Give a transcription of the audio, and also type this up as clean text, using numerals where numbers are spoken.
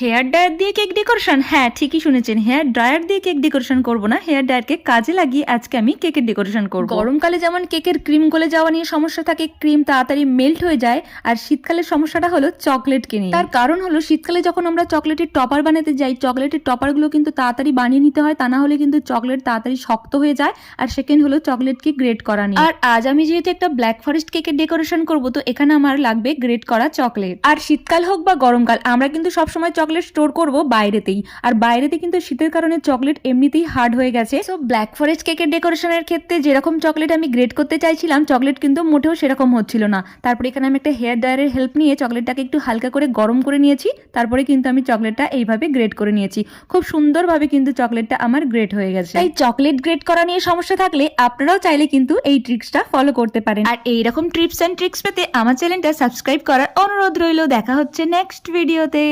Hair dryer দিয়ে cake decoration? হ্যাঁ, ঠিকই শুনেছেন। হেয়ার ড্রায়ার দিয়ে কেক ডেকোরেশন করব না, হেয়ার ড্রায়ারকে কাজে লাগিয়ে আজকে আমি কেকের ডেকোরেশন করব। গরমকালে যেমন কেকের ক্রিম গলে যাওয়া নিয়ে সমস্যা থাকে, ক্রিম তাড়াতাড়ি মেল্ট হয়ে যায়, আর শীতকালের সমস্যাটা হলো চকলেটকে নিয়ে। তার কারণ হলো শীতকালে যখন আমরা চকলেটের টপার বানাতে যাই, চকলেটের টপারগুলো কিন্তু তাড়াতাড়ি বানিয়ে নিতে হয়, তা না হলে কিন্তু চকলেট তাড়াতাড়ি শক্ত হয়ে যায়। আর সেকেন্ড হলো চকলেটকে গ্রেট করা নিয়ে। আর আজ আমি যেহেতু একটা ব্ল্যাক ফরেস্ট কেকের ডেকোরেশন করব, তো এখানে আমার লাগবে গ্রেট করা চকলেট। আর শীতকাল হোক বা গরমকাল, আমরা কিন্তু সবসময় চকলেট স্টোর করব বাইরেতেই, আর বাইরেতে কিন্তু শীতের কারণে চকলেট এমনিতেই হার্ড হয়ে গেছে। সো ব্ল্যাক ফরেস্ট কেকের ডেকোরেশনের ক্ষেত্রে যেরকম চকলেট আমি গ্রেট করতে চাইছিলাম, চকলেট কিন্তু মোটেও সেরকম হচ্ছিল না। তারপরে এখানে আমি একটা হেয়ার ড্রায়ারের হেল্প নিয়ে চকলেটটাকে একটু হালকা করে গরম করে নিয়েছি, তারপরে কিন্তু আমি চকলেটটা এইভাবে গ্রেট করে নিয়েছি। খুব সুন্দরভাবে কিন্তু চকলেটটা আমার গ্রেট হয়ে গেছে। তাই চকলেট গ্রেট করা নিয়ে সমস্যা থাকলে আপনারাও চাইলে কিন্তু এই ট্রিক্সটা ফলো করতে পারেন। আর এইরকম টিপস এন্ড ট্রিক্স পেতে আমার চ্যানেলটা সাবস্ক্রাইব করার অনুরোধ রইল। দেখা হচ্ছে নেক্সট ভিডিওতে।